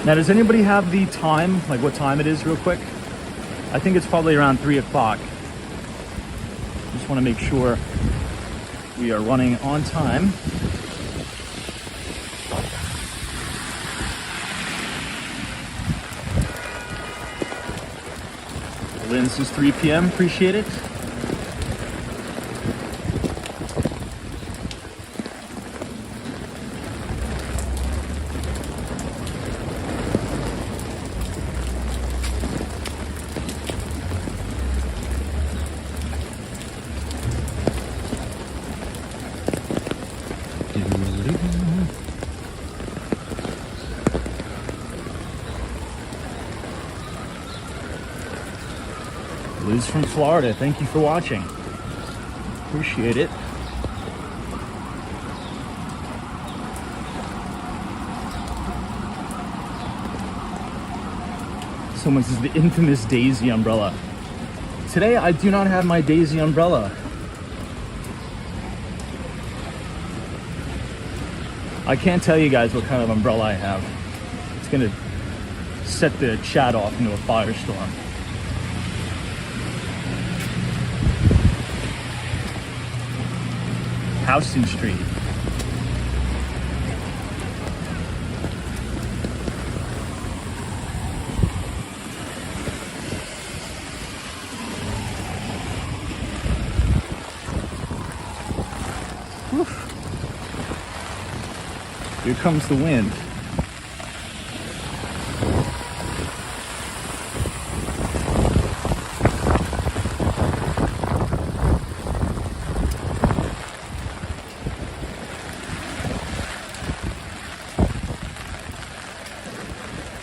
Now, does anybody have the time, like what time it is real quick? I think it's probably around 3 o'clock. Just want to make sure we are running on time. Lynn, this is 3 p.m. Appreciate it. Liz from Florida, thank you for watching. Appreciate it. Someone says the infamous Daisy umbrella. Today I do not have my Daisy umbrella. I can't tell you guys what kind of umbrella I have. It's gonna set the chat off into a firestorm. Houston Street. Whew. Here comes the wind.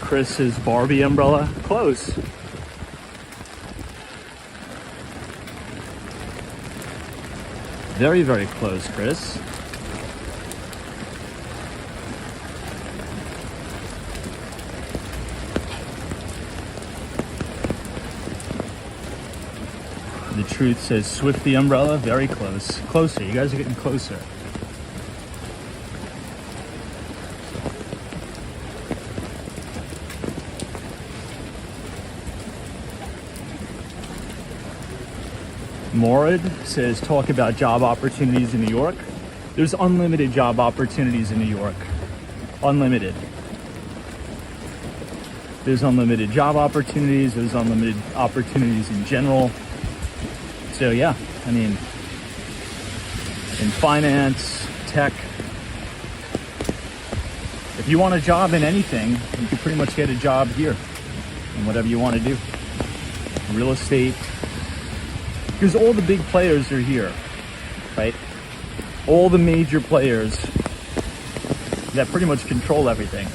Chris's Barbie umbrella. Close. Very, very close, Chris. The Truth says Swift the umbrella. Very close. Closer. You guys are getting closer. Morid says, talk about job opportunities in New York. There's unlimited job opportunities in New York. Unlimited. There's unlimited job opportunities. There's unlimited opportunities in general. So yeah, I mean, in finance, tech, if you want a job in anything, you can pretty much get a job here in whatever you want to do. Real estate. Because all the big players are here, right? All the major players that pretty much control everything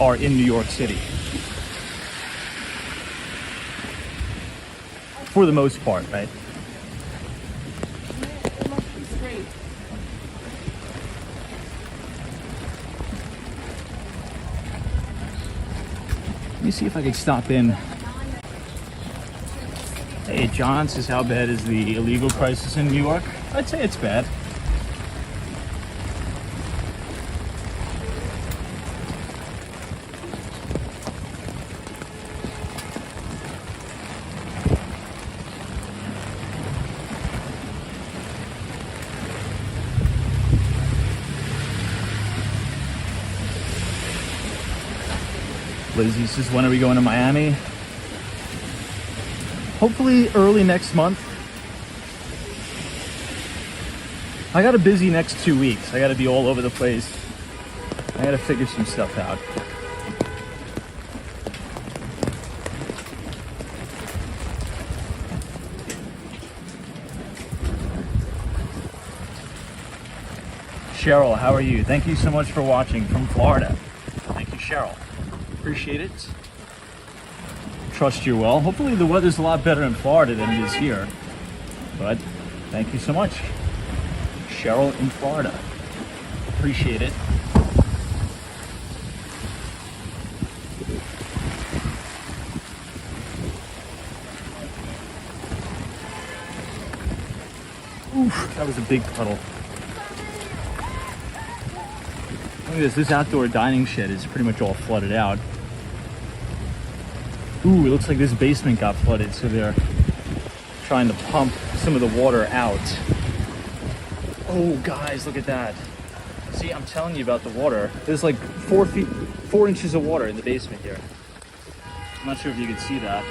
are in New York City. For the most part, right? It must be straight. Let me see if I can stop in. Hey, John says, how bad is the illegal crisis in New York? I'd say it's bad. Lizzie says, when are we going to Miami? Hopefully early next month. I got a busy next 2 weeks. I got to be all over the place. I got to figure some stuff out. Cheryl, how are you? Thank you so much for watching from Florida. Thank you, Cheryl. Appreciate it. Trust you're well. Hopefully the weather's a lot better in Florida than it is here. But thank you so much. Cheryl in Florida. Appreciate it. Oof, that was a big puddle. Look at this. This outdoor dining shed is pretty much all flooded out. Ooh, it looks like this basement got flooded, so they're trying to pump some of the water out. Oh, guys, look at that. See, I'm telling you about the water. There's like 4 inches of water in the basement here. I'm not sure if you can see that.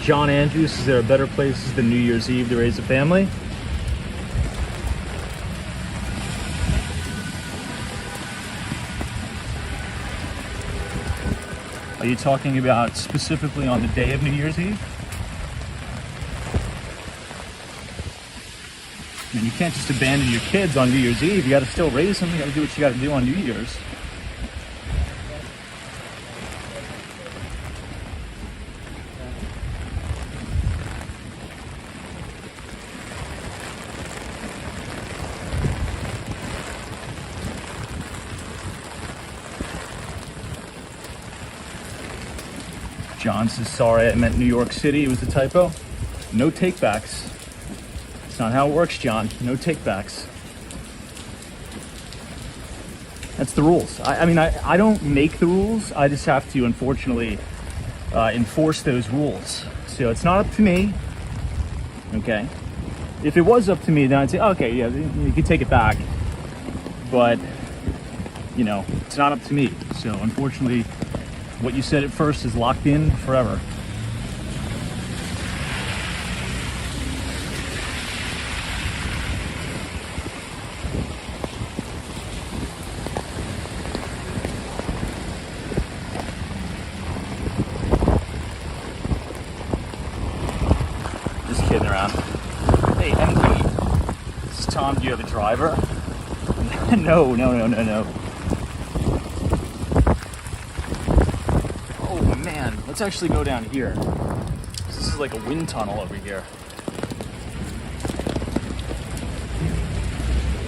John Andrews, is there a better places than New Year's Eve to raise a family? Are you talking about specifically on the day of New Year's Eve? I mean, you can't just abandon your kids on New Year's Eve. You got to still raise them. You got to do what you got to do on New Year's. John says, sorry, I meant New York City. It was a typo. No takebacks. That's not how it works, John. No takebacks. That's the rules. I mean, I don't make the rules. I just have to, unfortunately, enforce those rules. So it's not up to me. Okay. If it was up to me, then I'd say, okay, yeah, you can take it back. But, you know, it's not up to me. So unfortunately, what you said at first is locked in forever. Just kidding around. Hey, MD, this is Tom. Do you have a driver? No. Let's actually go down here. This is like a wind tunnel over here.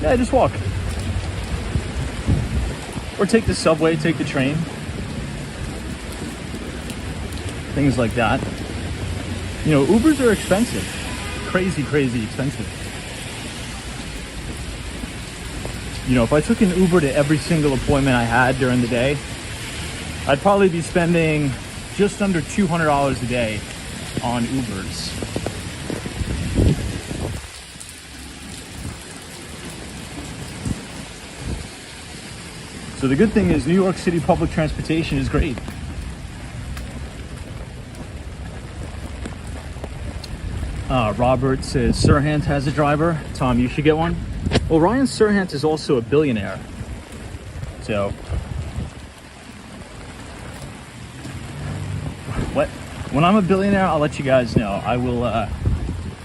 Yeah, just walk. Or take the subway, take the train. Things like that. You know, Ubers are expensive. Crazy expensive. You know, if I took an Uber to every single appointment I had during the day, I'd probably be spending just under $200 a day on Ubers. So the good thing is New York City public transportation is great. Robert says Sirhan has a driver. Tom, you should get one. Well, Ryan Sirhan is also a billionaire. So when I'm a billionaire, I'll let you guys know. I will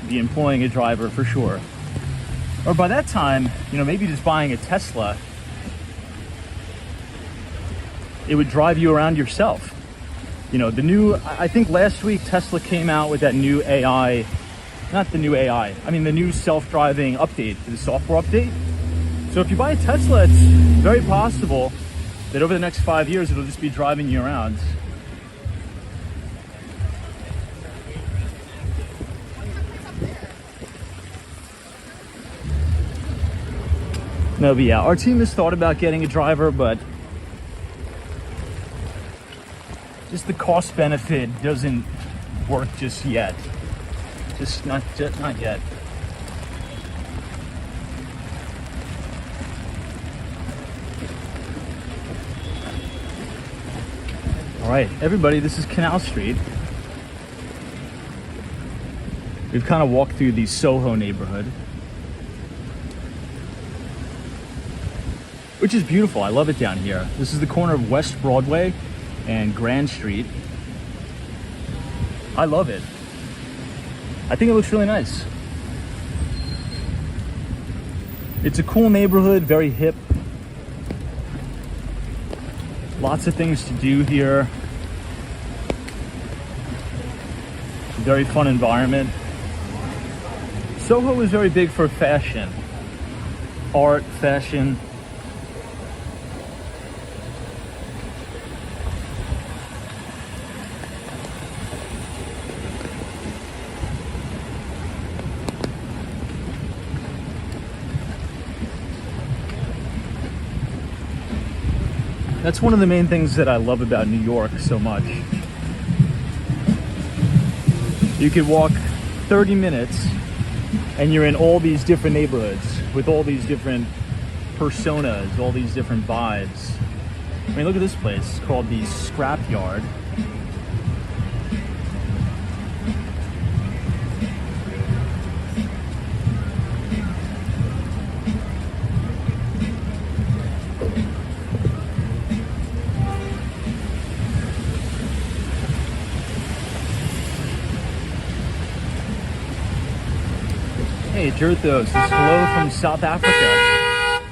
be employing a driver for sure. Or by that time, you know, maybe just buying a Tesla. It would drive you around yourself. You know, I think last week Tesla came out with that new AI, the new self-driving update, the software update. So if you buy a Tesla, it's very possible that over the next 5 years, it'll just be driving you around. No, but yeah, our team has thought about getting a driver, but just the cost benefit doesn't work just yet. Just not yet. All right, everybody, this is Canal Street. We've kind of walked through the Soho neighborhood, which is beautiful. I love it down here. This is the corner of West Broadway and Grand Street. I love it. I think it looks really nice. It's a cool neighborhood, very hip. Lots of things to do here. Very fun environment. Soho is very big for fashion, art, fashion. That's one of the main things that I love about New York so much. You could walk 30 minutes and you're in all these different neighborhoods with all these different personas, all these different vibes. I mean, look at this place. It's called the Scrap Yard. Jerthos says hello from South Africa.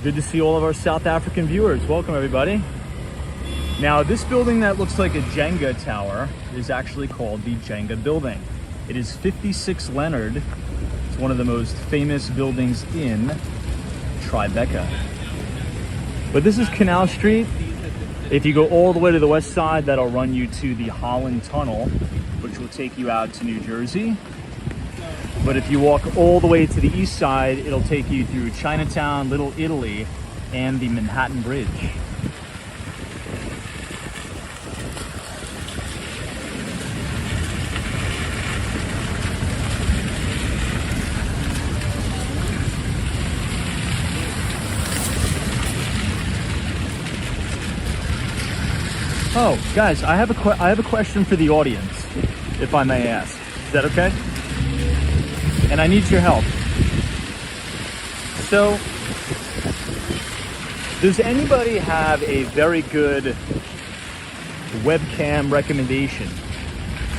Good to see all of our South African viewers. Welcome, everybody. Now, this building that looks like a Jenga tower is actually called the Jenga Building. It is 56 Leonard. It's one of the most famous buildings in Tribeca. But this is Canal Street. If you go all the way to the west side, that'll run you to the Holland Tunnel, which will take you out to New Jersey. But if you walk all the way to the east side, it'll take you through Chinatown, Little Italy, and the Manhattan Bridge. Oh, guys, I have a question for the audience, if I may ask. Is that okay? And I need your help. So, does anybody have a very good webcam recommendation?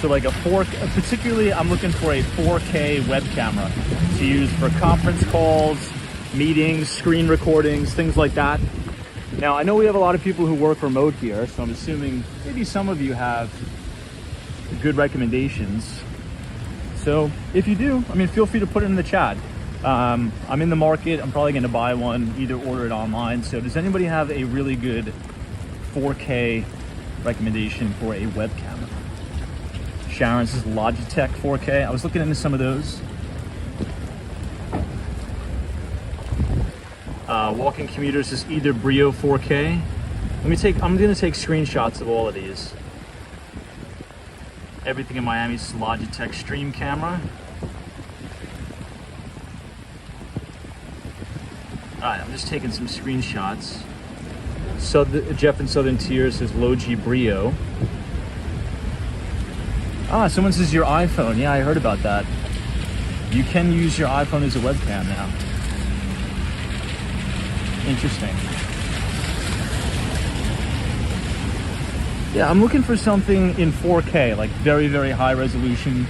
So like particularly I'm looking for a 4K web camera to use for conference calls, meetings, screen recordings, things like that. Now, I know we have a lot of people who work remote here, so I'm assuming maybe some of you have good recommendations. So if you do, I mean, feel free to put it in the chat. I'm in the market. I'm probably going to buy one, either order it online. So does anybody have a really good 4K recommendation for a web camera? Sharon says Logitech 4K. I was looking into some of those. Walking Commuters is either Brio 4K. I'm gonna take screenshots of all of these. Everything in Miami is Logitech Stream Camera. Alright, I'm just taking some screenshots. So Jeff in Southern Tiers says Logi Brio. Someone says your iPhone. Yeah, I heard about that. You can use your iPhone as a webcam now. Interesting. Yeah, I'm looking for something in 4K, like very, very high resolution.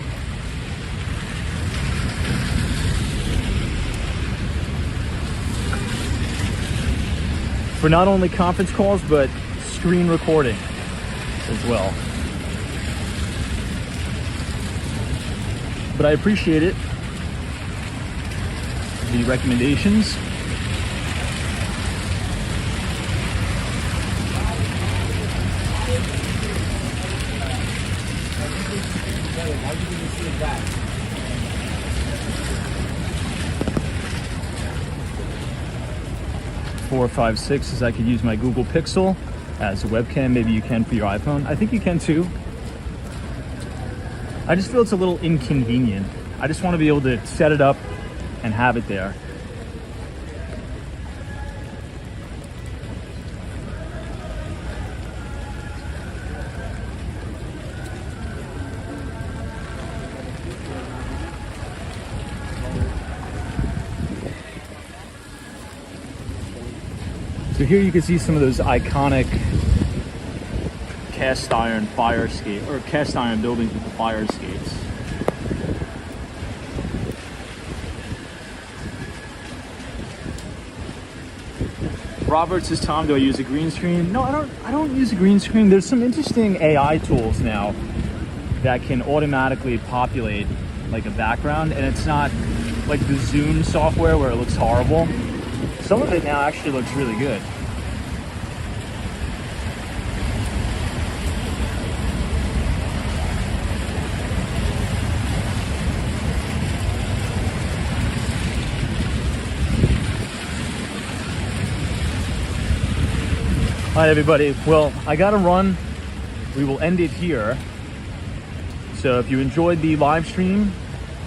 For not only conference calls, but screen recording as well. But I appreciate it. The recommendations. Four, 5, 6 is I could use my Google Pixel as a webcam. Maybe you can for your iPhone. I think you can too. I just feel it's a little inconvenient. I just want to be able to set it up and have it there. So here you can see some of those iconic cast iron fire escape or cast iron buildings with the fire escapes. Robert says, Tom, do I use a green screen? No, I don't use a green screen. There's some interesting AI tools now that can automatically populate like a background, and it's not like the Zoom software where it looks horrible. Some of it now actually looks really good. All right, everybody. Well, I gotta run. We will end it here. So if you enjoyed the live stream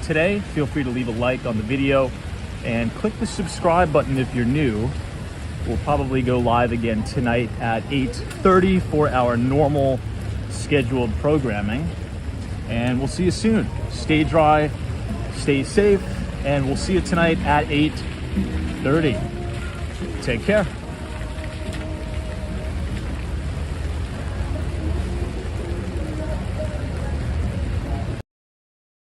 today, feel free to leave a like on the video and click the subscribe button if you're new. We'll probably go live again tonight at 8:30 for our normal scheduled programming. And we'll see you soon. Stay dry, stay safe, and we'll see you tonight at 8:30. Take care.